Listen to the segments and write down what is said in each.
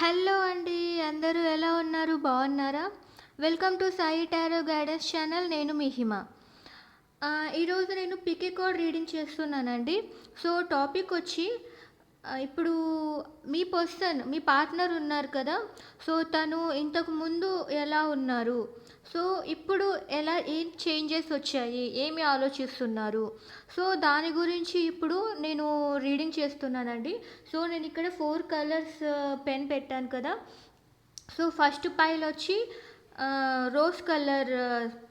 Hello అండి. అందరూ ఎలా ఉన్నారు? బాగున్నారా? Welcome to Sai tarot guidance channel. నేను మీ హిమ. ఈరోజు నేను పికే కార్డ్ రీడింగ్ చేస్తున్నానండి. సో టాపిక్ వచ్చి ఇప్పుడు మీ పార్ట్నర్ ఉన్నారు కదా. సో తను ఇంతకు ముందు ఎలా ఉన్నారు, సో ఇప్పుడు ఏం చేంజెస్ వచ్చాయి, ఏమి ఆలోచిస్తున్నారు, సో దాని గురించి ఇప్పుడు నేను రీడింగ్ చేస్తున్నానండి. సో నేను ఇక్కడ 4 కలర్స్ పెన్ పెట్టాను కదా. సో ఫస్ట్ పైల్ వచ్చి రోజ్ కలర్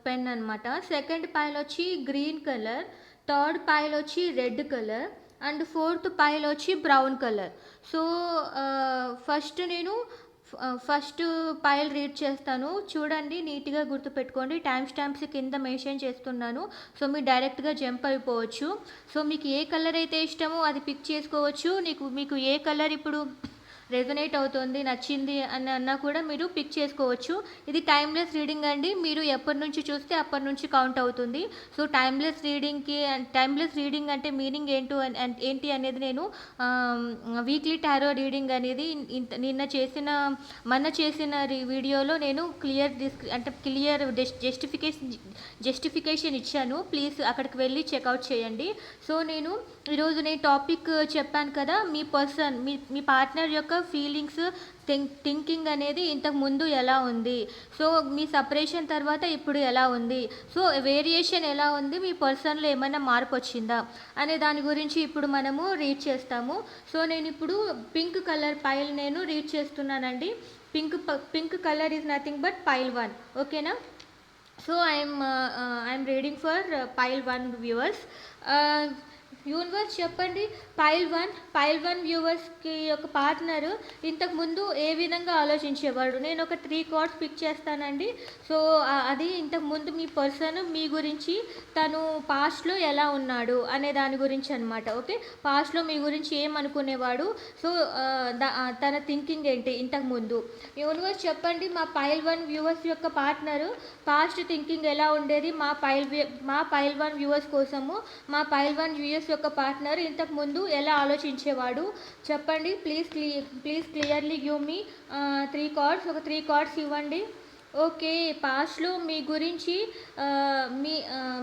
పెన్ అనమాట. సెకండ్ పైల్ వచ్చి గ్రీన్ కలర్, థర్డ్ పైల్ వచ్చి red colour and fourth pile వచ్చి brown colour. So first pile read చేస్తాను, చూడండి, నీట్గా గుర్తుపెట్టుకోండి. టైం స్టాంప్స్ కింద మెన్షన్ చేస్తున్నాను. సో మీరు డైరెక్ట్గా జంప్ అయిపోవచ్చు. సో మీకు ఏ కలర్ అయితే ఇష్టమో అది పిక్ చేసుకోవచ్చు. మీకు ఏ కలర్ ఇప్పుడు రెజొనేట్ అవుతుంది, నచ్చింది అని అన్నా కూడా మీరు పిక్ చేసుకోవచ్చు. ఇది టైమ్లెస్ రీడింగ్ అండి. మీరు ఎప్పటి నుంచి చూస్తే అప్పటి నుంచి కౌంట్ అవుతుంది. సో టైమ్లెస్ రీడింగ్ అంటే మీనింగ్ ఏంటి అనేది నేను వీక్లీ టారో రీడింగ్ అనేది మొన్న చేసిన వీడియోలో నేను క్లియర్ జస్టిఫికేషన్ ఇచ్చాను. ప్లీజ్ అక్కడికి వెళ్ళి చెక్అవుట్ చేయండి. సో ఈరోజు నేను టాపిక్ చెప్పాను కదా, మీ పార్ట్నర్ యొక్క ఫీలింగ్స్, థింకింగ్ అనేది ఇంతకు ముందు ఎలా ఉంది, సో మీ సపరేషన్ తర్వాత ఇప్పుడు ఎలా ఉంది, సో వేరియేషన్ ఎలా ఉంది, మీ పర్సన్లో ఏమైనా మార్పు వచ్చిందా అనే దాని గురించి ఇప్పుడు మనము రీడ్ చేస్తాము. సో నేను ఇప్పుడు పింక్ కలర్ పైల్ నేను రీడ్ చేస్తున్నానండి. Pink colour is nothing but pile 1. ఓకేనా? So I'm reading for pile 1 viewers. Universe చెప్పండి, పైల్ 1 వ్యూవర్స్కి ఒక పార్ట్నర్ ఇంతకు ముందు ఏ విధంగా ఆలోచించేవాడు. నేను ఒక 3 కార్డ్స్ పిక్ చేస్తానండి. సో అది ఇంతకు ముందు మీ పర్సన్ మీ గురించి తను పాస్ట్లో ఎలా ఉన్నాడు అనే దాని గురించి అనమాట. ఓకే, పాస్ట్లో మీ గురించి ఏమనుకునేవాడు, సో తన థింకింగ్ ఏంటి ఇంతకు ముందు. యూనివర్స్ చెప్పండి, మా పైల్ 1 వ్యూవర్స్ యొక్క పార్ట్నర్ పాస్ట్ థింకింగ్ ఎలా ఉండేది మా పైల్ 1 వ్యూవర్స్ కోసము. మా పైల్ 1 వ్యూవర్స్ యొక్క పార్ట్నర్ ఇంతకు ముందు ఎలా ఆలోచించేవాడు చెప్పండి. Please clearly give me 3 cards. ఒక 3 కార్డ్స్ ఇవ్వండి. ఓకే, పాస్ట్లో మీ గురించి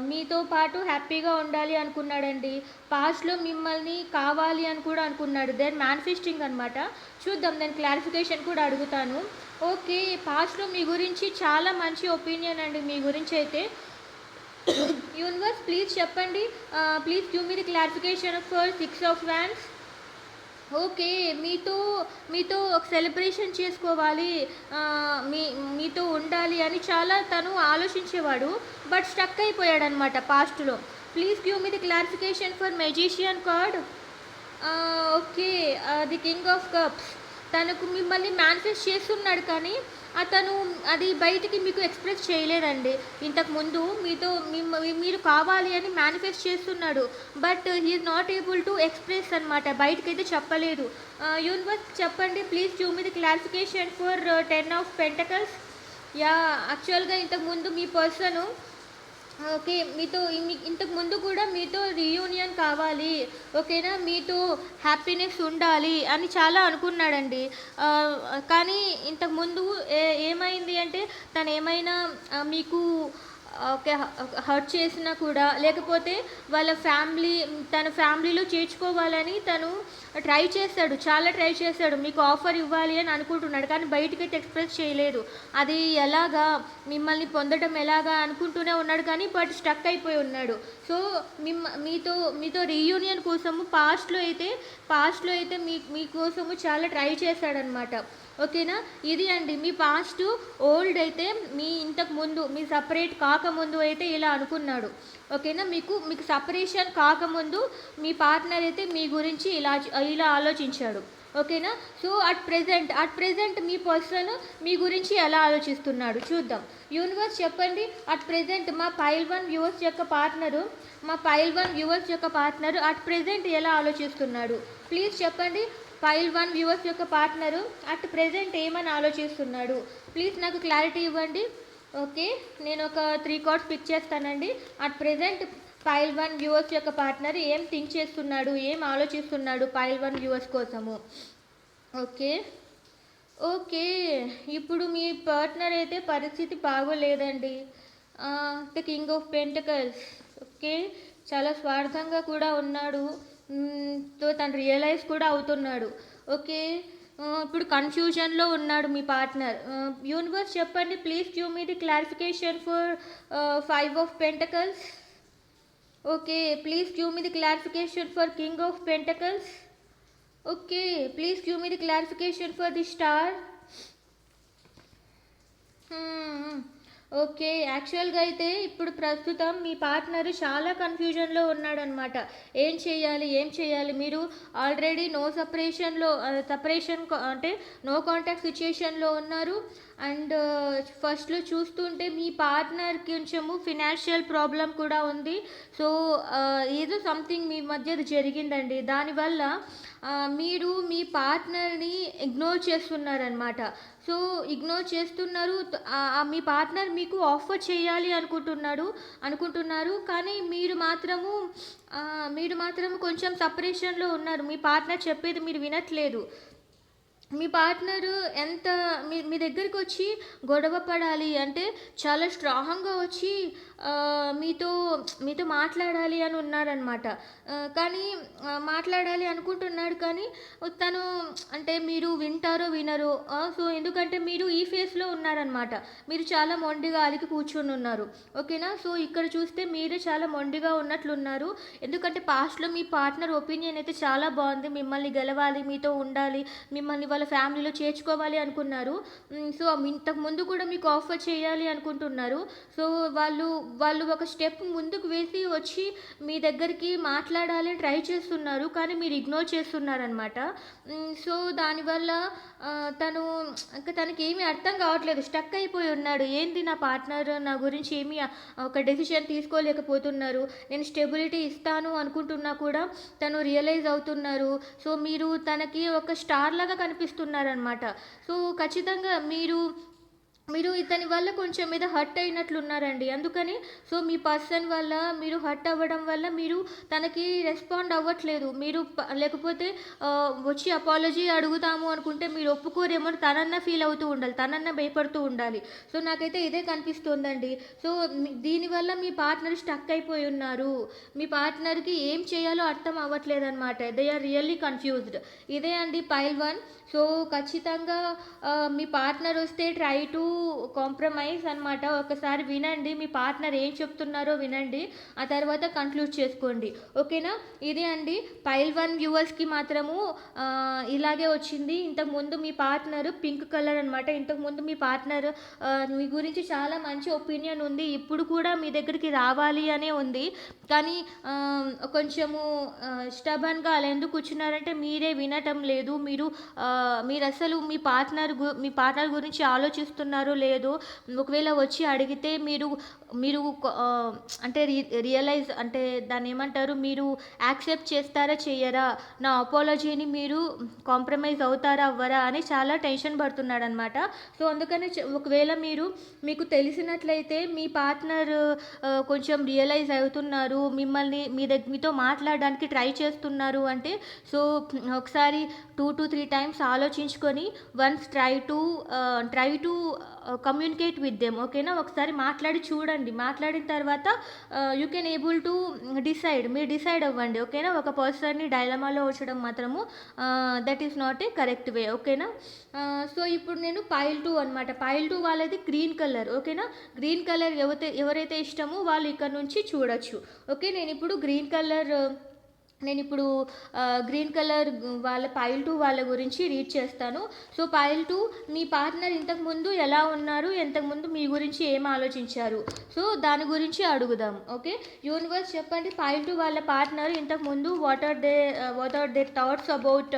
మీతో పాటు హ్యాపీగా ఉండాలి అనుకున్నాడండి. పాస్ట్లో మిమ్మల్ని కావాలి అని కూడా అనుకున్నాడు. దెన్ మేనిఫెస్టింగ్ అనమాట. చూద్దాం, నేను క్లారిఫికేషన్ కూడా అడుగుతాను. ఓకే, పాస్ట్లో మీ గురించి చాలా మంచి ఒపీనియన్ అండి మీ గురించి అయితే. యూనివర్స్ ప్లీజ్ చెప్పండి, please give me the clarification for 6 of wands. Okay, మీతో ఒక సెలబ్రేషన్ చేసుకోవాలి, మీతో ఉండాలి అని చాలా తను ఆలోచించేవాడు. బట్ స్టక్ అయిపోయాడు అనమాట పాస్ట్లో. Please give me the clarification for magician card. Okay, the king of cups. తనకు మిమ్మల్ని మేనిఫెస్ట్ చేస్తున్నాడు, కానీ అతను అది బయటికి మీకు ఎక్స్ప్రెస్ చేయలేదండి. ఇంతకు ముందు మీరు కావాలి అని మేనిఫెస్ట్ చేస్తున్నాడు, but he's not able to express అనమాట, బయటకైతే చెప్పలేదు. యూనివర్స్ చెప్పండి, please give me the clarification for 10 of pentacles. యాక్చువల్గా ఇంతకు ముందు మీ పర్సను ఓకే ఇంతకు ముందు కూడా మీతో రీయూనియన్ కావాలి, ఓకేనా, మీతో హ్యాపీనెస్ ఉండాలి అని చాలా అనుకున్నాడండి. కానీ ఇంతకు ముందు ఏమైంది అంటే తను ఏమైనా మీకు ఓకే హర్ట్ చేసినా కూడా, లేకపోతే తన ఫ్యామిలీలో చేర్చుకోవాలని తను చాలా ట్రై చేశాడు, మీకు ఆఫర్ ఇవ్వాలి అని అనుకుంటున్నాడు, కానీ బయటకైతే ఎక్స్ప్రెస్ చేయలేదు. అది ఎలాగా మిమ్మల్ని పొందడం ఎలాగా అనుకుంటూనే ఉన్నాడు, కానీ బట్ స్టక్ అయిపోయి ఉన్నాడు. సో మీతో రీయూనియన్ కోసము పాస్ట్లో అయితే మీకోసము చాలా ట్రై చేశాడనమాట. ఓకేనా, ఇది అండి మీ పాస్ట్. ఓల్డ్ అయితే ఇంతకు ముందు మీ సపరేట్ కాకముందు అయితే ఇలా అనుకున్నాడు. ఓకేనా, మీకు సపరేషన్ కాకముందు మీ పార్ట్నర్ అయితే మీ గురించి ఇలా ఆలోచించాడు. ఓకేనా, సో అట్ ప్రెజెంట్ మీ పర్సన్ మీ గురించి ఎలా ఆలోచిస్తున్నాడు చూద్దాం. యూనివర్స్ చెప్పండి, అట్ ప్రెజెంట్ మా పైల్ 1 వ్యూవర్స్ యొక్క పార్ట్నరు అట్ ప్రెజెంట్ ఎలా ఆలోచిస్తున్నాడు. ప్లీజ్ చెప్పండి, పైల్ 1 వ్యూవర్స్ యొక్క పార్ట్నరు అట్ ప్రెజెంట్ ఏమని ఆలోచిస్తున్నాడు. ప్లీజ్ నాకు క్లారిటీ ఇవ్వండి. ఓకే, నేను ఒక 3 కార్డ్స్ పిక్ చేస్తానండి. అట్ ప్రెజెంట్ పైల్ 1 వ్యూవర్స్ యొక్క పార్ట్నర్ ఏం థింక్ చేస్తున్నాడు, ఏం ఆలోచిస్తున్నాడు పైల్ 1 వ్యూవర్స్ కోసము. Okay, okay. ఇప్పుడు మీ పార్ట్నర్ అయితే పరిస్థితి బాగోలేదండి. The king of pentacles. Okay. చాలా స్వార్థంగా కూడా ఉన్నాడు. సో, తను రియలైజ్ కూడా అవుతున్నాడు. ఓకే. ఇప్పుడు కన్‌ఫ్యూజన్‌లో ఉన్నాడు మీ పార్ట్నర్. యూనివర్స్ చెప్పండి please give me the clarification for 5 of pentacles. Okay. Please give me the clarification for king of pentacles. Okay. Please give me the clarification for the star. Okay. యాక్చువల్‌గా అయితే ఇప్పుడు ప్రస్తుతం మీ partner చాలా కన్‌ఫ్యూజన్‌లో ఉన్నాడనమాట. ఏం చేయాలి? ఏం చేయాలి? మీరు ఆల్రెడీ నో సెపరేషన్‌లో సెపరేషన్ అంటే నో కాంటాక్ట్ సిట్యుయేషన్‌లో ఉన్నారు. అండ్ ఫస్ట్‌లో చూస్తుంటే మీ పార్ట్నర్‌కి కొంచెము ఫినాన్షియల్ ప్రాబ్లమ్ కూడా ఉంది. సో, ఏదో సంథింగ్ మీ మధ్య అది జరిగిందండి. దానివల్ల మీరు మీ పార్ట్నర్‌ని ఇగ్నోర్ చేస్తున్నారనమాట. సో, ఇగ్నోర్ చేస్తున్నారు. మీ పార్ట్నర్ మీకు ఆఫర్ చేయాలి అనుకుంటున్నారు. కానీ మీరు మాత్రము కొంచెం సెపరేషన్‌లో ఉన్నారు. మీ పార్ట్నర్ చెప్పేది మీరు వినట్లేదు. మీ పార్ట్నరు ఎంత మీ దగ్గరికొచ్చి గొడవ పడాలి అంటే చాలా స్ట్రాంగ్‌గా వచ్చి మీతో మీతో మాట్లాడాలి అని ఉన్నారనమాట. కానీ మాట్లాడాలి అనుకుంటున్నాడు కానీ తను అంటే మీరు వింటారో వినరో. సో, ఎందుకంటే మీరు ఈ ఫేస్‌లో ఉన్నారనమాట. మీరు చాలా మొండిగా అలిగి కూర్చొనున్నారు. ఓకేనా? సో, ఇక్కడ చూస్తే మీరే చాలా మొండిగా ఉన్నట్లున్నారు. ఎందుకంటే పాస్ట్‌లో మీ పార్ట్నర్ ఒపీనియన్ అయితే చాలా బావుంది. మిమ్మల్ని గెలవాలి, మీతో ఉండాలి, మిమ్మల్ని వాళ్ళ ఫ్యామిలీలో చేర్చుకోవాలి అనుకున్నారు. సో, ఇంతకు ముందు కూడా మీకు ఆఫర్ చేయాలి అనుకుంటున్నారు. సో, వాళ్ళు ఒక స్టెప్ ముందుకు వేసి వచ్చి మీ దగ్గరికి మాట్లాడాలి ట్రై చేస్తున్నారు. కానీ మీరు ఇగ్నోర్ చేస్తున్నారనమాట. సో, దానివల్ల తను ఇంక తనకేమీ అర్థం కావట్లేదు. స్టక్ అయిపోయి ఉన్నాడు. ఏంది నా పార్ట్నర్ నా గురించి ఏమీ ఒక డెసిషన్ తీసుకోలేకపోతున్నారు. నేను స్టెబిలిటీ ఇస్తాను అనుకుంటున్నా కూడా తను రియలైజ్ అవుతున్నారు. సో, మీరు తనకి ఒక స్టార్ లాగా కనిపిస్తున్నారనమాట. సో, ఖచ్చితంగా మీరు ఇతని వల్ల కొంచెం మీద హర్ట్ అయినట్లున్నారండి. అందుకని సో, మీ పర్సన్ వల్ల మీరు హర్ట్ అవ్వడం వల్ల మీరు తనకి రెస్పాండ్ అవ్వట్లేదు. మీరు లేకపోతే వచ్చి అపాలజీ అడుగుతాము అనుకుంటే మీరు ఒప్పుకోరేమో అని తనన్నా ఫీల్ అవుతూ ఉండాలి. తనన్నా భయపడుతూ ఉండాలి. సో, నాకైతే ఇదే కనిపిస్తోందండి. సో, దీనివల్ల మీ పార్ట్నర్ స్టక్ అయిపోయి ఉన్నారు. మీ పార్ట్నర్‌కి ఏం చేయాలో అర్థం అవ్వట్లేదనమాట. They are really confused. ఇదే అండి పైల్ 1. సో, ఖచ్చితంగా మీ పార్ట్నర్ వస్తే ట్రై టు కాంప్రమైజ్ అనమాట. ఒకసారి వినండి. మీ పార్ట్నర్ ఏం చెప్తున్నారో వినండి. ఆ తర్వాత కంక్లూడ్ చేసుకోండి. ఓకేనా? ఇదే అండి పైల్ 1 వ్యూవర్స్‌కి మాత్రము ఇలాగే వచ్చింది. ఇంతకుముందు మీ పార్ట్నర్ పింక్ కలర్ అనమాట. ఇంతకుముందు మీ పార్ట్నర్ మీ గురించి చాలా మంచి ఒపీనియన్ ఉంది. ఇప్పుడు కూడా మీ దగ్గరికి రావాలి అనే ఉంది. కానీ కొంచెము స్టబర్న్‌గా అలా ఎందుకు కూర్చున్నారంటే మీరే వినటం లేదు. మీరసలు మీ పార్ట్నర్ గురించి ఆలోచిస్తున్నారో లేదో, ఒకవేళ వచ్చి అడిగితే మీరు అంటే రియలైజ్ అంటే దాన్నేమంటారు? మీరు యాక్సెప్ట్ చేస్తారా? చెయ్యరా? నా అపాలజీని మీరు కాంప్రమైజ్ అవుతారా? అవ్వరా? అని చాలా టెన్షన్ పడుతున్నాడనమాట. సో, అందుకనే ఒకవేళ మీకు తెలిసినట్లయితే మీ పార్ట్నర్ కొంచెం రియలైజ్ అవుతున్నారు. మీతో మాట్లాడడానికి ట్రై చేస్తున్నారు అంటే సో, ఒకసారి 2-3 టైమ్స్ ఆలోచించుకొని once try to communicate with them. ఓకేనా? ఒకసారి మాట్లాడి చూడండి. మాట్లాడిన తర్వాత యూ కెన్ ఏబుల్ టు మీరు డిసైడ్ అవ్వండి. ఓకేనా? ఒక పర్సన్‌ని డైలమాలో ఉంచడం మాత్రము that is not a correct way. ఓకేనా? సో, ఇప్పుడు నేను పైల్ 2 అనమాట. పైల్ 2 వాళ్ళది గ్రీన్ కలర్. ఓకేనా? గ్రీన్ కలర్ ఎవరైతే ఇష్టమో వాళ్ళు ఇక్కడ నుంచి చూడొచ్చు. ఓకే. గ్రీన్ కలర్ వాళ్ళ పైల్ 2 వాళ్ళ గురించి రీడ్ చేస్తాను. సో, పైల్ 2 మీ పార్ట్నర్ ఇంతకుముందు ఎలా ఉన్నారు? ఇంతకుముందు మీ గురించి ఏం ఆలోచించారు? సో, దాని గురించి అడుగుదాం. ఓకే. యూనివర్స్ చెప్పండి పైల్ 2 వాళ్ళ పార్ట్నర్ ఇంతకుముందు what are their thoughts about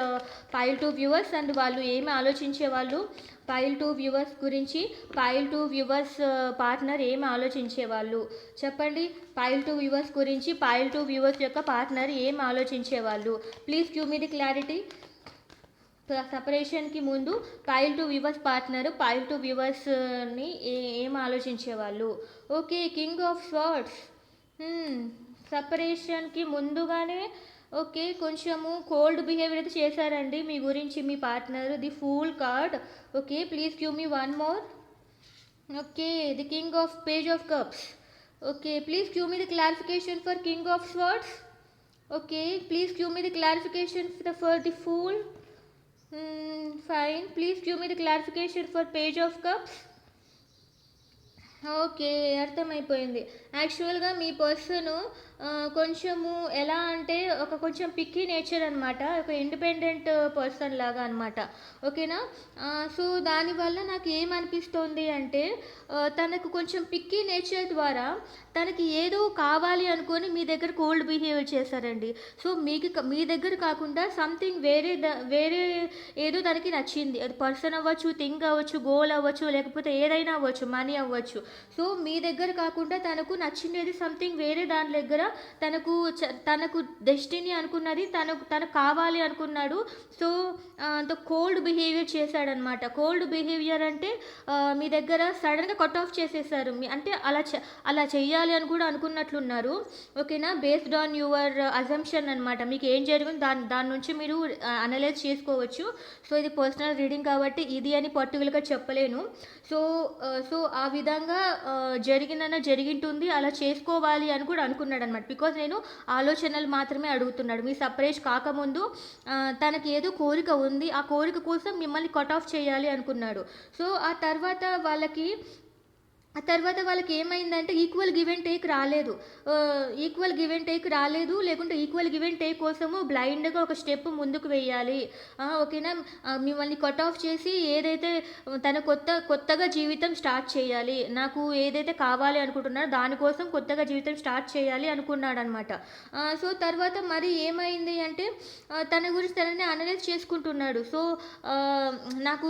pile 2 viewers and వాళ్ళు ఏమి ఆలోచించేవాళ్ళు? పైల్ 2 వ్యూవర్స్ గురించి పైల్ 2 వ్యూవర్స్ పార్ట్నర్ ఏమి ఆలోచించేవాళ్ళు? చెప్పండి. పైల్ 2 వ్యూవర్స్ గురించి పైల్ 2 వ్యూవర్స్ యొక్క పార్ట్నర్ ఏం ఆలోచించేవాళ్ళు? Please give me the clarity. సెపరేషన్‌కి ముందు పైల్ 2 వ్యూవర్స్ పార్ట్నర్ పైల్ 2 వ్యూవర్స్‌ని ఏం ఆలోచించేవాళ్ళు? ఓకే. King of swords. సెపరేషన్‌కి ముందుగానే ఓకే. కొంచెము కోల్డ్ బిహేవియర్ అయితే చేశారండి మీ గురించి మీ partner. The fool card. Okay. Please give me one more. Okay. The king of page of cups. Okay. Please give me the clarification for king of swords. Okay. Please give me the clarification for the fool. Fine. Please give me the clarification for page of cups. Okay. అర్థమైపోయింది. యాక్చువల్‌గా మీ person కొంచెము ఎలా అంటే కొంచెం picky nature అనమాట. ఒక independent person లాగా అనమాట. ఓకేనా? సో, దానివల్ల నాకు ఏమనిపిస్తోంది అంటే తనకు కొంచెం పిక్కీ నేచర్ ద్వారా తనకి ఏదో కావాలి అనుకోని మీ దగ్గర కోల్డ్ బిహేవియర్ చేశారండి. సో, మీ దగ్గర కాకుండా సంథింగ్ వేరే ఏదో తనకి నచ్చింది. అది పర్సన్ అవ్వచ్చు, థింగ్ అవ్వచ్చు, గోల్ అవ్వచ్చు, లేకపోతే ఏదైనా అవ్వచ్చు, మనీ అవ్వచ్చు. సో, మీ దగ్గర కాకుండా తనకు నచ్చినది సంథింగ్ వేరే దాని దగ్గర తనకు డెస్టినీ అనుకున్నది తనకు కావాలి అనుకున్నాడు. సో, కోల్డ్ బిహేవియర్ చేశాడనమాట. కోల్డ్ బిహేవియర్ అంటే మీ దగ్గర సడన్‌గా కట్ ఆఫ్ చేసేసారు. అంటే అలా చెయ్యాలి అని కూడా అనుకున్నట్లున్నారు. ఓకేనా? బేస్డ్ ఆన్ యువర్ అజంప్షన్ అనమాట. మీకు ఏం జరిగిందో దాని నుంచి మీరు అనలైజ్ చేసుకోవచ్చు. సో, ఇది పర్సనల్ రీడింగ్ కాబట్టి ఇది అని పర్టిక్యులర్‌గా చెప్పలేను. సో, ఆ విధంగా జరిగింటుంది. అలా చేసుకోవాలి అని కూడా అనుకున్నాడనమాట. బికాజ్ నేను ఆలోచనలు మాత్రమే అడుగుతున్నాడు. మీ సపరేట్ కాకముందు తనకి ఏదో కోరిక ఉంది. ఆ కోరిక కోసం మిమ్మల్ని కట్ ఆఫ్ చేయాలి అనుకున్నాడు. సో, ఆ తర్వాత వాళ్ళకి ఏమైందంటే ఈక్వల్ గివ్ అండ్ టేక్ రాలేదు. లేకుంటే ఈక్వల్ గివ్ అండ్ టేక్ కోసము బ్లైండ్‌గా ఒక స్టెప్ ముందుకు వెయ్యాలి. ఓకేనా? మిమ్మల్ని కట్ ఆఫ్ చేసి ఏదైతే తన కొత్తగా జీవితం స్టార్ట్ చేయాలి. నాకు ఏదైతే కావాలి అనుకుంటున్నాడో దానికోసం కొత్తగా జీవితం స్టార్ట్ చేయాలి అనుకున్నాడనమాట. సో, తర్వాత మరి ఏమైంది అంటే తన గురించి తననే అనలైజ్ చేసుకుంటున్నాడు. సో, నాకు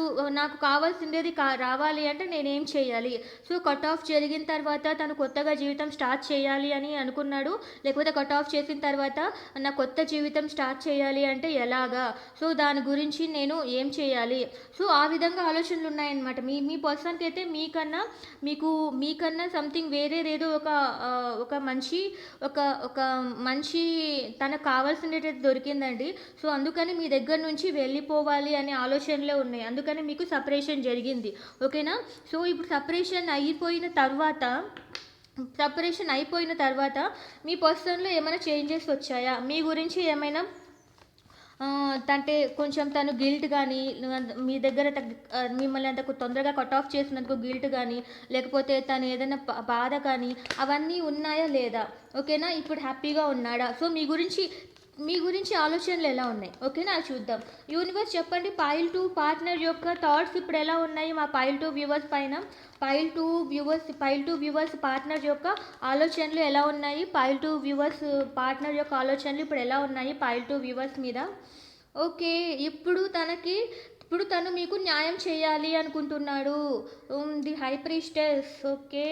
కావాల్సిందేది రావాలి అంటే నేనేం చేయాలి? సో, కట్ ఆఫ్ జరిగిన తర్వాత తను కొత్తగా జీవితం స్టార్ట్ చేయాలి అని అనుకున్నాడు. లేకపోతే కట్ ఆఫ్ చేసిన తర్వాత నా కొత్త జీవితం స్టార్ట్ చేయాలి అంటే ఎలాగా? సో, దాని గురించి నేను ఏం చేయాలి? సో, ఆ విధంగా ఆలోచనలు ఉన్నాయన్నమాట. మీ పర్సన్‌కి అయితే మీకన్నా సంథింగ్ వేరేదేదో ఒక మంచి తనకు కావాల్సినది దొరికిందండి. సో, అందుకని మీ దగ్గర నుంచి వెళ్ళిపోవాలి అనే ఆలోచనలే ఉన్నాయి. అందుకని మీకు సెపరేషన్ జరిగింది. ఓకేనా? సో, ఇప్పుడు సెపరేషన్ అయిపోయిన తర్వాత మీ పర్సన్‌లో ఏమైనా చేంజెస్ వచ్చాయా? మీ గురించి ఏమైనా అంటే కొంచెం తను గిల్ట్ కానీ మీ దగ్గర మిమ్మల్ని అంత తొందరగా కట్ ఆఫ్ చేసినందుకు గిల్ట్ కానీ లేకపోతే తను ఏదైనా బాధ కానీ అవన్నీ ఉన్నాయా లేదా? ఓకేనా? ఇప్పుడు హ్యాపీగా ఉన్నాడా? సో, మీ గురించి ఆలోచనలు ఎలా ఉన్నాయి? ఓకేనా? అది చూద్దాం. యూనివర్స్ చెప్పండి, పైల్ 2 పార్ట్నర్ యొక్క థాట్స్ ఇప్పుడు ఎలా ఉన్నాయి మా పైల్ 2 వ్యూవర్స్ పైన? పైల్ 2 వ్యూవర్స్ పార్ట్నర్ యొక్క ఆలోచనలు ఎలా ఉన్నాయి? పైల్ 2 వ్యూవర్స్ పార్ట్నర్ యొక్క ఆలోచనలు ఇప్పుడు ఎలా ఉన్నాయి పైల్ 2 వ్యూవర్స్ మీద? ఓకే. ఇప్పుడు తను మీకు న్యాయం చేయాలి అనుకుంటున్నాడు. The high priestess. Okay.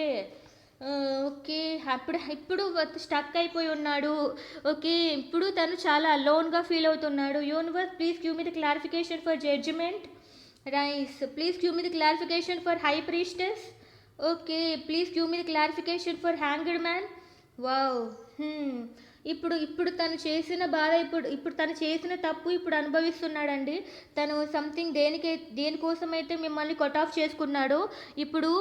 Okay. ఇప్పుడు స్టక్ అయిపోయి ఉన్నాడు. ఓకే. ఇప్పుడు తను చాలా అలోన్‌గా ఫీల్ అవుతున్నాడు. Universe please give me the clarification for judgement. Nice. Please give me the clarification for high priestess. Okay. Please give me the clarification for hanged man. Wow! ఇప్పుడు తను చేసిన బాధ ఇప్పుడు తను చేసిన తప్పు ఇప్పుడు అనుభవిస్తున్నాడండి. తను సంథింగ్ దేనికోసమైతే మిమ్మల్ని కట్ ఆఫ్ చేసుకున్నాడో ఇప్పుడు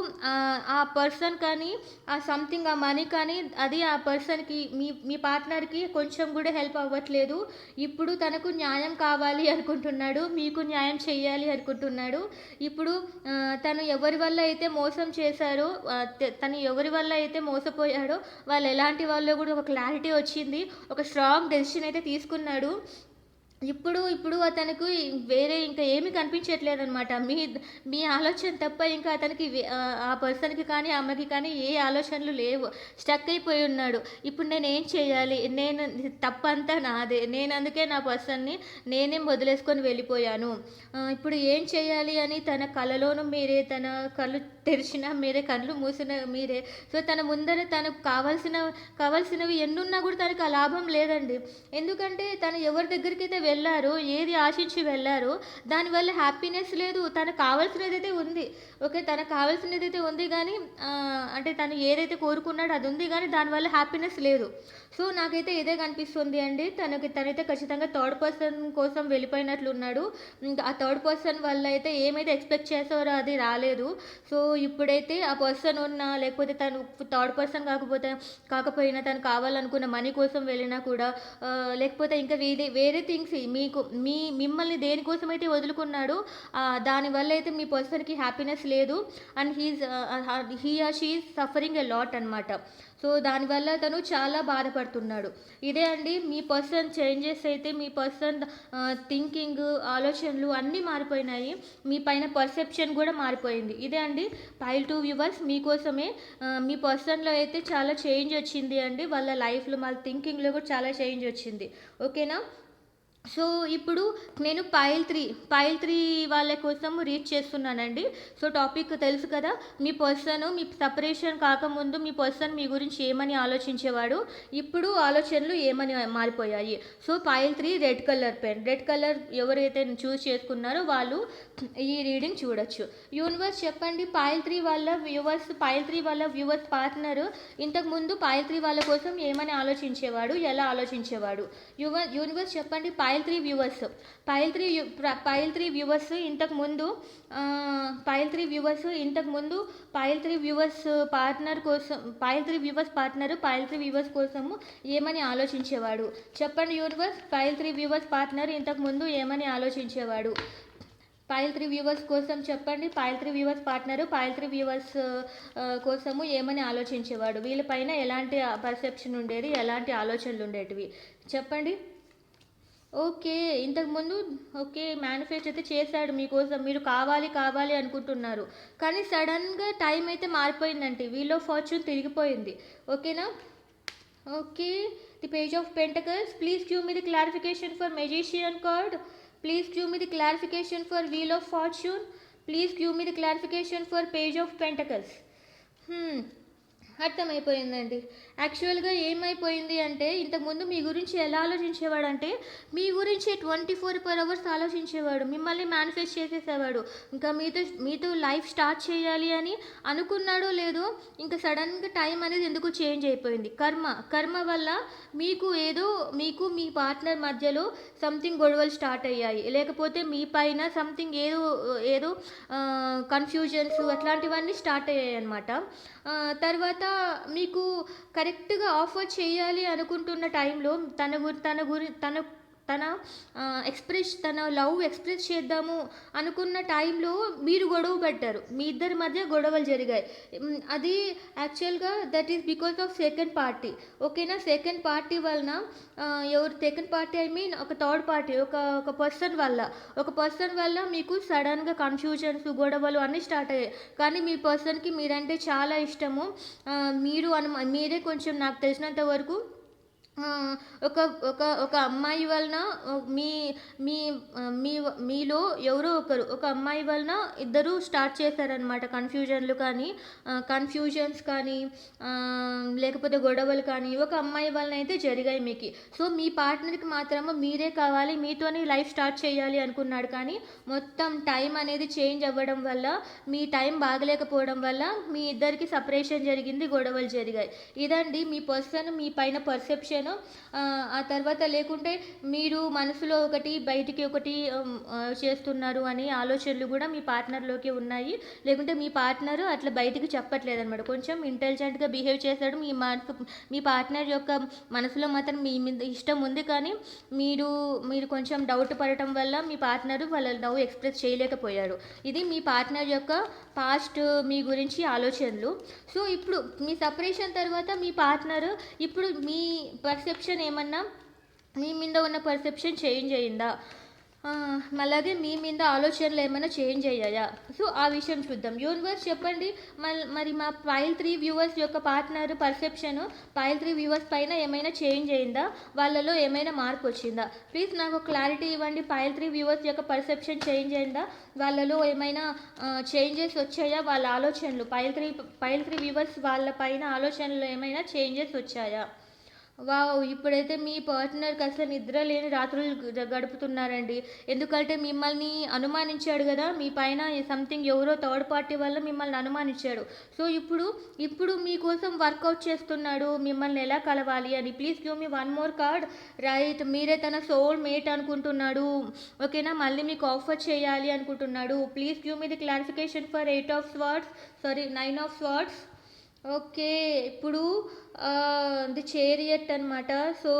ఆ పర్సన్ కానీ ఆ సంథింగ్ ఆ మనీ కానీ అది ఆ పర్సన్‌కి మీ పార్ట్నర్‌కి కొంచెం కూడా హెల్ప్ అవ్వట్లేదు. ఇప్పుడు తనకు న్యాయం కావాలి అనుకుంటున్నాడు. మీకు న్యాయం చేయాలి అనుకుంటున్నాడు. ఇప్పుడు తను ఎవరి వల్ల అయితే మోసం చేశారో తను ఎవరి వల్ల అయితే మోసపోయాడో వాళ్ళు ఎలాంటి వాళ్ళో కూడా ఒక క్లారిటీ వచ్చింది. ఒక స్ట్రాంగ్ డెసిషన్ అయితే తీసుకున్నాడు. ఇప్పుడు అతనికి వేరే ఇంకా ఏమీ కనిపించట్లేదనమాట. మీ ఆలోచన తప్ప ఇంకా అతనికి ఆ పర్సన్‌కి కానీ, అమ్మకి కానీ ఏ ఆలోచనలు లేవు. స్టక్ అయిపోయి ఉన్నాడు. ఇప్పుడు నేనేం చేయాలి? తప్పంతా నాదే. నేను అందుకే నా పర్సన్‌ని నేనే వదిలేసుకొని వెళ్ళిపోయాను. ఇప్పుడు ఏం చేయాలి అని తన కలలోనూ మీరే, తన కళ్ళు తెరిచినా మీరే, కళ్ళు మూసిన మీరే. సో, తన ముందర తనకు కావాల్సినవి ఎన్నున్నా కూడా తనకు ఆ లాభం లేదండి. ఎందుకంటే తను ఎవరి దగ్గరికైతే వెళ్ళారో, ఏది ఆశించి వెళ్ళారో దానివల్ల హ్యాపీనెస్ లేదు. తనకు కావాల్సినదైతే ఉంది. ఓకే. తనకు కావాల్సినదైతే ఉంది గానీ అంటే తను ఏదైతే కోరుకున్నాడో అది ఉంది గానీ దానివల్ల హ్యాపీనెస్ లేదు. సో, నాకైతే ఇదే కనిపిస్తుంది అండి. తనైతే ఖచ్చితంగా థర్డ్ పర్సన్ కోసం వెళ్ళిపోయినట్లున్నాడు. ఆ థర్డ్ పర్సన్ వల్ల అయితే ఏమైతే ఎక్స్‌పెక్ట్ చేసారో అది రాలేదు. సో, ఇప్పుడైతే ఆ పర్సన్ ఉన్నా, లేకపోతే తను థర్డ్ పర్సన్ కాకపోయినా తను కావాలనుకున్న మనీ కోసం వెళ్ళినా కూడా లేకపోతే ఇంకా వేరే థింగ్స్ మిమ్మల్ని దేనికోసమైతే వదులుకున్నాడో దానివల్ల అయితే మీ పర్సన్‌కి హ్యాపీనెస్ లేదు. And he or she is suffering a lot అనమాట. సో, దానివల్ల తను చాలా బాధపడుతున్నాడు. ఇదే అండి మీ పర్సన్ చేంజెస్ అయితే మీ పర్సన్ థింకింగ్, ఆలోచనలు అన్నీ మారిపోయినాయి. మీ పైన పర్సెప్షన్ కూడా మారిపోయింది. ఇదే అండి పైల్ 2 వ్యూవర్స్ మీకోసమే. మీ పర్సన్‌లో అయితే చాలా చేంజ్ వచ్చింది అండి. వాళ్ళ లైఫ్‌లో, వాళ్ళ థింకింగ్‌లో కూడా చాలా చేంజ్ వచ్చింది. ఓకేనా? సో, ఇప్పుడు నేను పైల్ 3 వాళ్ళ కోసం రీడ్ చేస్తున్నానండి. సో, టాపిక్ తెలుసు కదా! మీ సెపరేషన్ కాకముందు మీ పర్సన్ మీ గురించి ఏమని ఆలోచించేవాడు, ఇప్పుడు ఆలోచనలు ఏమని మారిపోయాయి. So, pile 3 red colour pen. Red colour ఎవరైతే చూస్ చేసుకున్నారో వాళ్ళు ఈ రీడింగ్ చూడొచ్చు. యూనివర్స్ చెప్పండి, పైల్ 3 వాళ్ళ వ్యూవర్స్ పార్ట్నర్ ఇంతకుముందు పైల్ 3 వాళ్ళ కోసం ఏమని ఆలోచించేవాడు, ఎలా ఆలోచించేవాడు? యూనివర్స్ చెప్పండి, పైల్ 3 వ్యూవర్స్ ఇంతకుముందు కోసము ఏమని ఆలోచించేవాడు? చెప్పండి యూనివర్స్. పైల్ 3 వ్యూవర్స్ పార్ట్నర్ ఇంతకుముందు ఏమని ఆలోచించేవాడు? పైల్ 3 వ్యూవర్స్ కోసం చెప్పండి. Pile 3 viewers partner pile 3 viewers కోసము ఏమని ఆలోచించేవాడు? వీళ్ళపైన ఎలాంటి పర్సెప్షన్ ఉండేది, ఎలాంటి ఆలోచనలు ఉండేటివి చెప్పండి. ఓకే. ఇంతకుముందు మేనిఫెస్ట్ అయితే చేశాడు మీకోసం. మీరు కావాలి అనుకుంటున్నారు. కానీ సడన్‌గా టైం అయితే మారిపోయిందండి. వీల్ ఆఫ్ ఫార్చ్యూన్ తిరిగిపోయింది. ఓకేనా? Okay. The page of pentacles. Please give me the clarification for magician card. Please give me the clarification for Wheel of Fortune. Please give me the clarification for Page of Pentacles. అర్థమైపోయిందండి. యాక్చువల్గా ఏమైపోయింది అంటే ఇంతకుముందు మీ గురించి ఎలా ఆలోచించేవాడంటే మీ గురించి 24/7 ఆలోచించేవాడు. మిమ్మల్ని manifest చేసేసేవాడు. ఇంకా మీతో లైఫ్ స్టార్ట్ చేయాలి అని అనుకున్నాడో లేదో ఇంకా సడన్గా టైం అనేది ఎందుకు చేంజ్ అయిపోయింది. కర్మ వల్ల మీకు మీ పార్ట్నర్ మధ్యలో సంథింగ్ గొడవలు స్టార్ట్ అయ్యాయి. లేకపోతే మీ పైన సంథింగ్ ఏదో కన్ఫ్యూజన్స్ అట్లాంటివన్నీ స్టార్ట్ అయ్యాయి అన్నమాట. తర్వాత మీకు కరెక్ట్గా ఆఫర్ చేయాలి అనుకుంటున్న టైంలో తన లవ్ ఎక్స్ప్రెస్ చేద్దాము అనుకున్న టైంలో మీరు గొడవ పెట్టారు. మీ ఇద్దరి మధ్య గొడవలు జరిగాయి. అది యాక్చువల్గా that is because of second party. ఓకేనా? సెకండ్ పార్టీ వలన సెకండ్ పార్టీ ఒక థర్డ్ పార్టీ ఒక పర్సన్ వల్ల మీకు సడన్గా కన్ఫ్యూజన్స్, గొడవలు అన్నీ స్టార్ట్ అయ్యాయి. కానీ మీ పర్సన్కి మీరంటే చాలా ఇష్టము. మీరే కొంచెం నాకు తెలిసినంత వరకు ఒక అమ్మాయి వలన మీలో ఎవరో ఒకరు ఒక అమ్మాయి వలన ఇద్దరు స్టార్ట్ చేశారనమాట. కన్ఫ్యూజన్స్ కానీ లేకపోతే గొడవలు కానీ ఒక అమ్మాయి వలన అయితే జరిగాయి మీకు. సో, మీ పార్ట్నర్కి మాత్రము మీరే కావాలి, మీతోనే లైఫ్ స్టార్ట్ చేయాలి అనుకున్నాడు. కానీ మొత్తం టైం అనేది చేంజ్ అవ్వడం వల్ల, మీ టైం బాగలేకపోవడం వల్ల మీ ఇద్దరికి సపరేషన్ జరిగింది, గొడవలు జరిగాయి. ఇదండి మీ పర్సన్ మీ పైన పర్సెప్షన్. ఆ తర్వాత లేకుంటే మీరు మనసులో ఒకటి బయటికి ఒకటి చేస్తున్నారు అని ఆలోచనలు కూడా మీ పార్ట్నర్లోకి ఉన్నాయి. లేకుంటే మీ పార్ట్నర్ అట్లా బయటికి చెప్పట్లేదు అనమాట. కొంచెం ఇంటెలిజెంట్గా బిహేవ్ చేశాడు. మీ పార్ట్నర్ యొక్క మనసులో మాత్రం మీ మీద ఇష్టం ఉంది. కానీ మీరు కొంచెం డౌట్ పడటం వల్ల మీ పార్ట్నర్ వాళ్ళ లవ్ ఎక్స్ప్రెస్ చేయలేకపోయాడు. ఇది మీ పార్ట్నర్ యొక్క పాస్ట్ మీ గురించి ఆలోచనలు. సో, ఇప్పుడు మీ సపరేషన్ తర్వాత మీ పార్ట్నర్ ఇప్పుడు మీ పర్సెప్షన్ ఏమన్నా మీ మీద ఉన్న పర్సెప్షన్ చేంజ్ అయ్యిందా, అలాగే మీ మీద ఆలోచనలు ఏమైనా చేంజ్ అయ్యాయా? సో, ఆ విషయం చూద్దాం. యూనివర్స్ చెప్పండి, మరి మా పైల్ 3 వ్యూవర్స్ యొక్క పార్ట్నర్ పర్సెప్షన్ పైల్ 3 వ్యూవర్స్ పైన ఏమైనా చేంజ్ అయిందా, వాళ్ళలో ఏమైనా మార్పు వచ్చిందా? ప్లీజ్ నాకు క్లారిటీ ఇవ్వండి. పైల్ 3 వ్యూవర్స్ యొక్క పర్సెప్షన్ చేంజ్ అయిందా, వాళ్ళలో ఏమైనా చేంజెస్ వచ్చాయా? వాళ్ళ ఆలోచనలు పైల్ 3 వ్యూవర్స్ వాళ్ళ పైన ఆలోచనలు ఏమైనా చేంజెస్ వచ్చాయా? వావ్! ఇప్పుడైతే మీ పార్ట్నర్‌కి అసలు నిద్ర లేని రాత్రులు గడుపుతున్నారండి. ఎందుకంటే మిమ్మల్ని అనుమానించాడు గదా! మీ పైన సంథింగ్ ఎవరో థర్డ్ పార్టీ వల్ల మిమ్మల్ని అనుమానించాడు. సో, ఇప్పుడు మీకోసం వర్కౌట్ చేస్తున్నాడు. మిమ్మల్ని ఎలా కలవాలి అని. Please give me one more card. Right. మీరే తన సోల్ మేట్ అనుకుంటున్నాడు. ఓకేనా? మళ్ళీ మీకు ఆఫర్ చేయాలి అనుకుంటున్నాడు. Please give me the clarification for 8 of swords. Sorry 9 of swords. Okay. ఇప్పుడు ది చేరియట్ అనమాట. సో,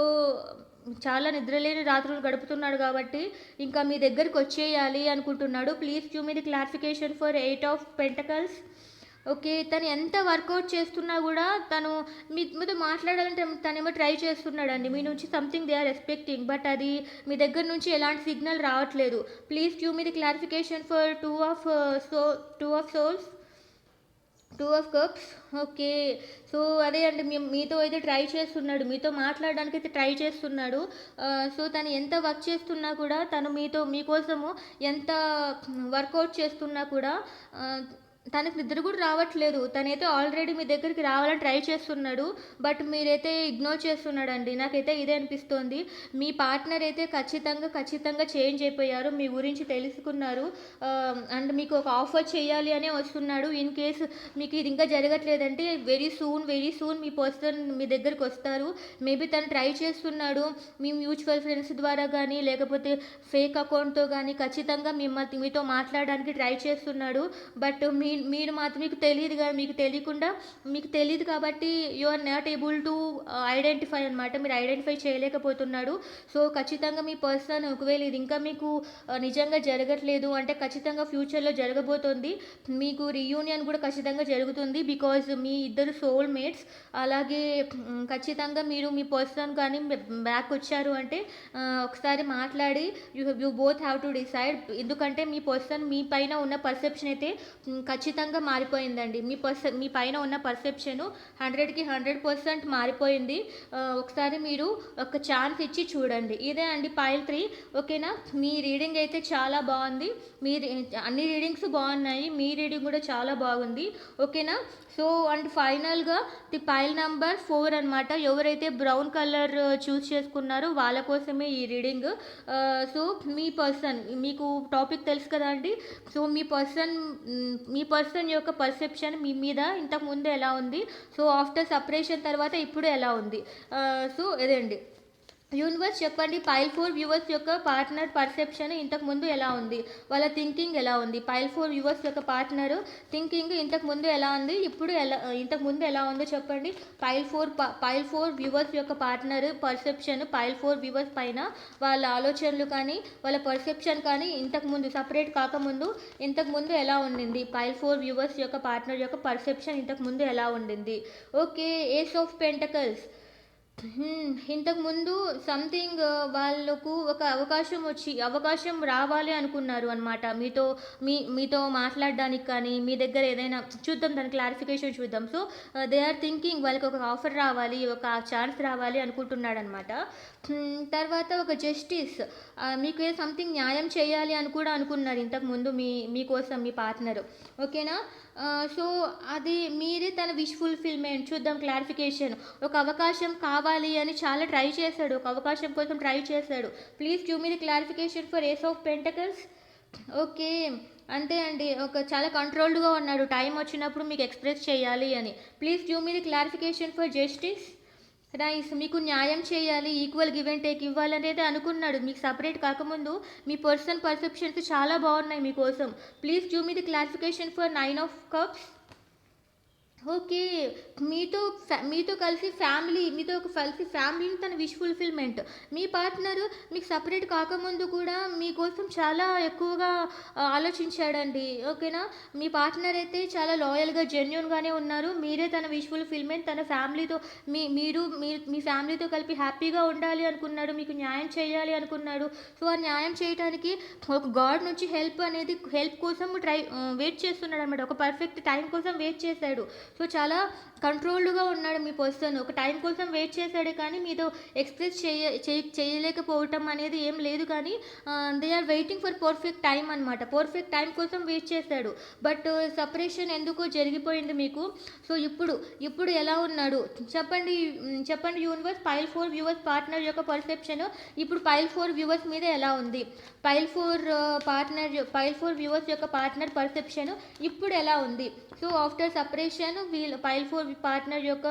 చాలా నిద్రలేని రాత్రులు గడుపుతున్నాడు కాబట్టి, ఇంకా మీ దగ్గరికి వచ్చేయాలి అనుకుంటున్నాడు. Please give me the clarification for 8 of pentacles. Okay. తను ఎంత వర్కౌట్ చేస్తున్నా గూడా తను మీతో మాట్లాడాలంటే తనేమో ట్రై చేస్తున్నాడండి. మీ నుంచి something they are expecting. But అది మీ దగ్గర నుంచి ఎలాంటి సిగ్నల్ రావట్లేదు. Please give me the clarification for 2 of souls. 2 of cups. Okay. So, అదే అండి మీతో అయితే ట్రై చేస్తున్నాడు. మీతో మాట్లాడడానికైతే ట్రై చేస్తున్నాడు. సో, తను ఎంత వర్క్ చేస్తున్నా కూడా తను మీకోసము ఎంత వర్కౌట్ చేస్తున్నా కూడా ఆహ్, తనకి నిద్ర కూడా రావట్లేదు. తనైతే ఆల్రెడీ మీ దగ్గరికి రావాలని ట్రై చేస్తున్నాడు. బట్ మీరైతే ఇగ్నోర్ చేస్తున్నాడండి. నాకైతే ఇదే అనిపిస్తోంది. మీ పార్ట్నర్ అయితే ఖచ్చితంగా చేంజ్ అయిపోయారు. మీ గురించి తెలుసుకున్నారు. అండ్ మీకు ఒక ఆఫర్ చేయాలి అనే వస్తున్నాడు. ఇన్ కేస్ మీకు ఇది ఇంకా జరగట్లేదంటే వెరీ సూన్ మీ పర్సన్ మీ దగ్గరికి వస్తారు. మేబీ తను ట్రై చేస్తున్నాడు. మీ మ్యూచువల్ ఫ్రెండ్స్ ద్వారా కానీ లేకపోతే ఫేక్ అకౌంట్‌తో కానీ ఖచ్చితంగా మీతో మాట్లాడడానికి ట్రై చేస్తున్నాడు. బట్ మీరు మాత్రం మీకు తెలీదు కాబట్టి you are not able to identify అనమాట. మీరు ఐడెంటిఫై చేయలేకపోతున్నాడు. సో, ఖచ్చితంగా మీ పర్సన్ ఒకవేళ ఇది ఇంకా మీకు నిజంగా జరగట్లేదు అంటే ఖచ్చితంగా ఫ్యూచర్‌లో జరగబోతోంది. మీకు రీయూనియన్ కూడా ఖచ్చితంగా జరుగుతుంది. బికాజ్ మీ ఇద్దరు సోల్ మేట్స్. అలాగే ఖచ్చితంగా మీరు మీ పర్సన్ కానీ బ్యాక్ వచ్చారు అంటే ఒకసారి మాట్లాడి you both have to decide. ఎందుకంటే మీ పర్సన్ మీ పైన ఉన్న పర్సెప్షన్ అయితే ఖచ్చితంగా మారిపోయిందండి. మీ పైన ఉన్న పర్సెప్షన్ 100కి 100% మారిపోయింది. ఒకసారి మీరు ఒక ఛాన్స్ ఇచ్చి చూడండి. ఇదే అండి పైల్ 3. ఓకేనా? మీ రీడింగ్ అయితే చాలా బాగుంది. అన్ని రీడింగ్స్ బాగున్నాయి. మీ రీడింగ్ కూడా చాలా బాగుంది. ఓకేనా? సో, అండ్ ఫైనల్గా ది పైల్ నెంబర్ 4 అనమాట. ఎవరైతే బ్రౌన్ కలర్ చూస్ చేసుకున్నారో వాళ్ళ కోసమే ఈ రీడింగ్. సో, మీ పర్సన్ మీకు టాపిక్ తెలుసు కదా అండి. సో, మీ పర్సన్ యొక్క పర్సెప్షన్ మీ మీద ఇంతకుముందు ఎలా ఉంది, సో ఆఫ్టర్ సపరేషన్ తర్వాత ఇప్పుడు ఎలా ఉంది. సో ఇదండి యూనివర్స్ చెప్పండి. పైల్ 4 వ్యూవర్స్ యొక్క పార్ట్నర్ పర్సెప్షన్ ఇంతకుముందు ఎలా ఉంది, వాళ్ళ థింకింగ్ ఎలా ఉంది. పైల్ 4 వ్యూవర్స్ యొక్క పార్ట్నర్ థింకింగ్ ఇంతకుముందు ఎలా ఉంది, ఇప్పుడు ఇంతకుముందు ఎలా ఉందో చెప్పండి. పైల్ 4 వ్యూవర్స్ యొక్క పార్ట్నర్ పర్సెప్షన్ పైల్ 4 వ్యూవర్స్ పైన వాళ్ళ ఆలోచనలు కానీ వాళ్ళ పర్సెప్షన్ కానీ ఇంతకుముందు సపరేట్ కాకముందు ఇంతకుముందు ఎలా ఉండింది. పైల్ 4 వ్యూవర్స్ యొక్క పార్ట్నర్ యొక్క పర్సెప్షన్ ఇంతకుముందు ఎలా ఉండింది. ఓకే. Ace of pentacles. ఇంతకుముందు సంథింగ్ వాళ్ళకు ఒక అవకాశం రావాలి అనుకున్నారు అనమాట. మీతో మాట్లాడడానికి కానీ మీ దగ్గర ఏదైనా చూద్దాం, దాని క్లారిఫికేషన్ చూద్దాం. సో, దే ఆర్ థింకింగ్ వాళ్ళకి ఒక ఆఫర్ రావాలి, ఒక ఛాన్స్ రావాలి అనుకుంటున్నాడు అనమాట. తర్వాత ఒక జస్టిస్. మీకు సంథింగ్ న్యాయం చేయాలి అని కూడా అనుకున్నారు ఇంతకుముందు మీకోసం మీ పార్ట్నర్. ఓకేనా? సో, అది మీరే తన విష్ ఫుల్ఫిల్మెంట్. చూద్దాం క్లారిఫికేషన్. ఒక అవకాశం కావాలి అని చాలా ట్రై చేశాడు. ఒక అవకాశం కోసం ట్రై చేశాడు. Please give me the clarification for ace of pentacles. Okay. అంతే అండి. చాలా కంట్రోల్డ్గా ఉన్నాడు. టైం వచ్చినప్పుడు మీకు ఎక్స్ప్రెస్ చేయాలి అని. Please give me the clarification for justice. Nice. మీకు న్యాయం చేయాలి, ఈక్వల్ గివ్ అండ్ టేక్ ఇవ్వాలనేది అనుకున్నాడు. మీకు సపరేట్ కాకముందు మీ పర్సన్ పర్సెప్షన్స్ చాలా బాగున్నాయి మీకోసం. Please give me the clarification for 9 of cups. Okay. మీతో కలిసి ఫ్యామిలీని తన విష్ ఫుల్ఫిల్మెంట్. మీ పార్ట్నరు మీకు సపరేట్ కాకముందు కూడా మీకోసం చాలా ఎక్కువగా ఆలోచించాడండి. ఓకేనా? మీ పార్ట్నర్ అయితే చాలా లాయల్గా జెన్యూన్గానే ఉన్నారు. మీరే తన విష్ ఫుల్ఫిల్మెంట్. తన ఫ్యామిలీతో మీ ఫ్యామిలీతో కలిపి హ్యాపీగా ఉండాలి అనుకున్నాడు. మీకు న్యాయం చేయాలి అనుకున్నాడు. సో, ఆ న్యాయం చేయడానికి ఒక గాడ్ నుంచి హెల్ప్ కోసం వెయిట్ చేస్తున్నాడు అనమాట. ఒక పర్ఫెక్ట్ టైం కోసం వెయిట్ చేశాడు. సో చాలా కంట్రోల్డ్గా ఉన్నాడు మీ పర్సన్. ఒక టైం కోసం వెయిట్ చేశాడే కానీ మీతో ఎక్స్ప్రెస్ చేయలేకపోవటం అనేది ఏం లేదు, కానీ they are waiting for perfect time అనమాట. పర్ఫెక్ట్ టైం కోసం వెయిట్ చేశాడు, బట్ సపరేషన్ ఎందుకో జరిగిపోయింది మీకు. సో ఇప్పుడు ఎలా ఉన్నాడు చెప్పండి. చెప్పండి యూనివర్స్, పైల్ 4 వ్యూవర్స్ పార్ట్నర్ యొక్క పర్సెప్షన్ ఇప్పుడు పైల్ 4 వ్యూవర్స్ మీద ఎలా ఉంది? పైల్ 4 వ్యూవర్స్ యొక్క పార్ట్నర్ పర్సెప్షన్ ఇప్పుడు ఎలా ఉంది? So after separation pile 4 partner యొక్క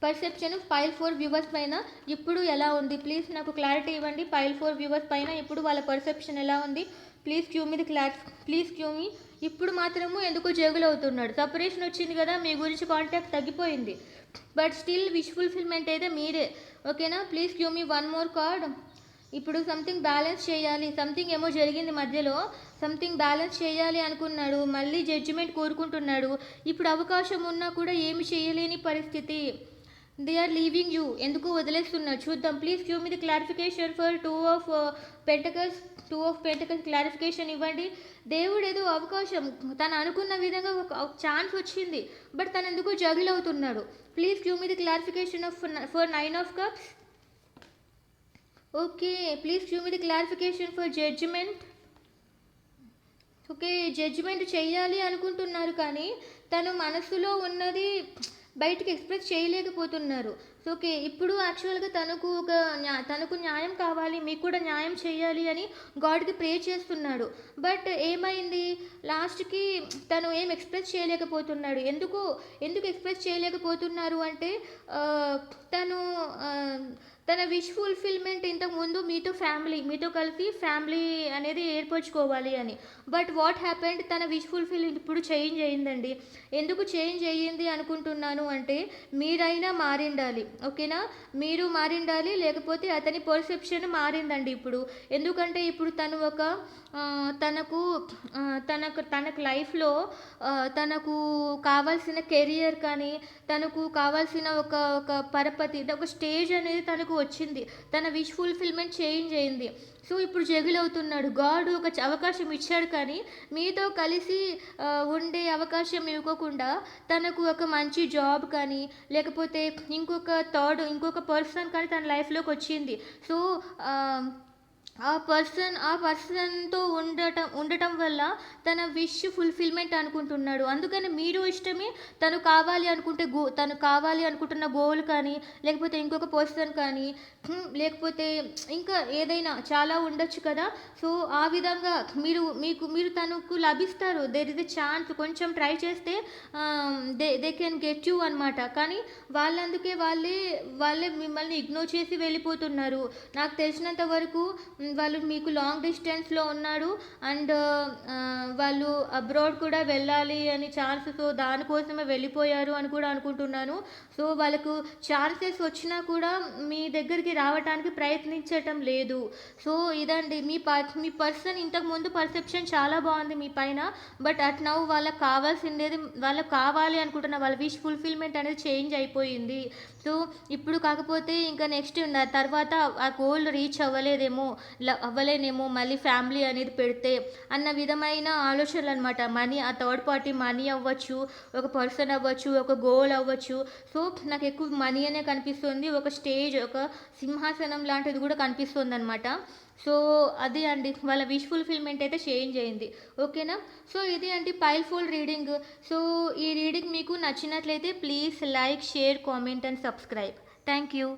పర్సెప్షన్ పైల్ 4 వ్యూవర్స్ పైన ఇప్పుడు ఎలా ఉంది? ప్లీజ్ నాకు క్లారిటీ ఇవ్వండి. పైల్ 4 వ్యూవర్స్ పైన ఇప్పుడు వాళ్ళ పర్సెప్షన్ ఎలా ఉంది? Please cue me please cue me. ఇప్పుడు మాత్రము ఎందుకో జగులు అవుతున్నాడు. సపరేషన్ వచ్చింది కదా, మీ గురించి కాంటాక్ట్ తగ్గిపోయింది, బట్ స్టిల్ విష్ ఫుల్ఫిల్మెంట్ అయితే మీరే. ఓకేనా? Please cue me one more card. ఇప్పుడు సంథింగ్ బ్యాలెన్స్ చేయాలి, సంథింగ్ ఏమో జరిగింది మధ్యలో, సంథింగ్ బ్యాలెన్స్ చేయాలి అనుకున్నాడు, మళ్ళీ జడ్జిమెంట్ కోరుకుంటున్నాడు. ఇప్పుడు అవకాశం ఉన్నా కూడా ఏమి చేయలేని పరిస్థితి. దే ఆర్ లీవింగ్ యూ, ఎందుకు వదిలేస్తున్నారు చూద్దాం. Please give me the clarification for 2 of Pentacles clarification ఇవ్వండి. దేవుడు ఏదో అవకాశం, తను అనుకున్న విధంగా ఒక ఛాన్స్ వచ్చింది, బట్ తను ఎందుకు జగిల్ అవుతున్నాడు. Please give me the clarification for 9 of Cups. Okay, please give me the clarification for judgement. Okay, judgement చెయ్యాలి అనుకుంటున్నారు కానీ తను మనసులో ఉన్నది బయటికి ఎక్స్ప్రెస్ చేయలేకపోతున్నారు. సో ఓకే, ఇప్పుడు యాక్చువల్గా తనకు న్యాయం కావాలి, మీకు కూడా న్యాయం చేయాలి అని గాడ్కి ప్రే చేస్తున్నాడు. బట్ ఏమైంది లాస్ట్కి తను ఏం ఎక్స్ప్రెస్ చేయలేకపోతున్నాడు. ఎందుకు ఎక్స్ప్రెస్ చేయలేకపోతున్నారు అంటే తన విష్ ఫుల్ఫిల్మెంట్ ఇంతకుముందు మీతో కలిసి ఫ్యామిలీ అనేది ఏర్పరచుకోవాలి అని. బట్ వాట్ హ్యాపెండ్, తన విష్ ఫుల్ఫిల్మెంట్ ఇప్పుడు చేంజ్ అయ్యిందండి. ఎందుకు చేంజ్ అయ్యింది అనుకుంటున్నాను అంటే మీరైనా మారిండాలి. ఓకేనా? మీరు మారిండాలి, లేకపోతే అతని పర్సెప్షన్ మారిందండి ఇప్పుడు. ఎందుకంటే ఇప్పుడు తను తనకు లైఫ్లో తనకు కావాల్సిన కెరియర్ కానీ తనకు కావాల్సిన ఒక పరపతి, ఒక స్టేజ్ అనేది తనకు వచ్చింది. తన విష్ ఫుల్ఫిల్మెంట్ చేంజ్ అయింది. సో ఇప్పుడు జగిలవుతున్నాడు. గాడ్ ఒక అవకాశం ఇచ్చాడు కానీ మీతో కలిసి ఉండే అవకాశం ఇవ్వకుండా తనకు ఒక మంచి జాబ్ కానీ లేకపోతే ఇంకొక పర్సన్ కానీ తన లైఫ్లోకి వచ్చింది. సో ఆ పర్సన్తో ఉండటం వల్ల తన విష్ ఫుల్ఫిల్మెంట్ అనుకుంటున్నాడు. అందుకని మీరు ఇష్టమే, తను కావాలి అనుకుంటున్న గోల్ కానీ లేకపోతే ఇంకొక పర్సన్ కానీ లేకపోతే ఇంకా ఏదైనా చాలా ఉండొచ్చు కదా. సో ఆ విధంగా మీరు తనకు లభిస్తారు. There is a chance. కొంచెం ట్రై చేస్తే దే కెన్ గెట్ యూ అనమాట. కానీ వాళ్ళే మిమ్మల్ని ఇగ్నోర్ చేసి వెళ్ళిపోతున్నారు. నాకు తెలిసినంత వరకు వాళ్ళు మీకు లాంగ్ డిస్టెన్స్లో ఉన్నాడు అండ్ వాళ్ళు అబ్రాడ్ కూడా వెళ్ళాలి అని ఛాన్స్, సో దానికోసమే వెళ్ళిపోయారు అని కూడా అనుకుంటున్నాను. సో వాళ్ళకు ఛాన్సెస్ వచ్చినా కూడా మీ దగ్గరికి రావడానికి ప్రయత్నించటం లేదు. సో ఇదండి మీ పర్సన్. ఇంతకుముందు పర్సెప్షన్ చాలా బాగుంది మీ పైన, బట్ అట్ నౌ వాళ్ళకి కావాలి అనుకుంటున్న వాళ్ళ విష్ ఫుల్ఫిల్మెంట్ అనేది చేంజ్ అయిపోయింది. సో ఇప్పుడు కాకపోతే ఇంకా నెక్స్ట్ తర్వాత ఆ గోల్ రీచ్ అవ్వలేనేమో మళ్ళీ ఫ్యామిలీ అనేది పెడితే అన్న విధమైన ఆలోచనలు అనమాట. మనీ, ఆ థర్డ్ పార్టీ మనీ అవ్వచ్చు, ఒక పర్సన్ అవ్వచ్చు, ఒక గోల్ అవ్వచ్చు. సో నాకు ఎక్కువ మనీ అనే కనిపిస్తుంది. ఒక స్టేజ్, ఒక సింహాసనం లాంటిది కూడా కనిపిస్తుంది అనమాట. సో అది అండి వాళ్ళ విష్ ఫుల్ఫిల్మెంట్ అయితే చేంజ్ అయింది. ఓకేనా? సో ఇది అండి పైల్ 4 రీడింగ్. సో ఈ రీడింగ్ మీకు నచ్చినట్లయితే please like, share, comment and subscribe. Thank you.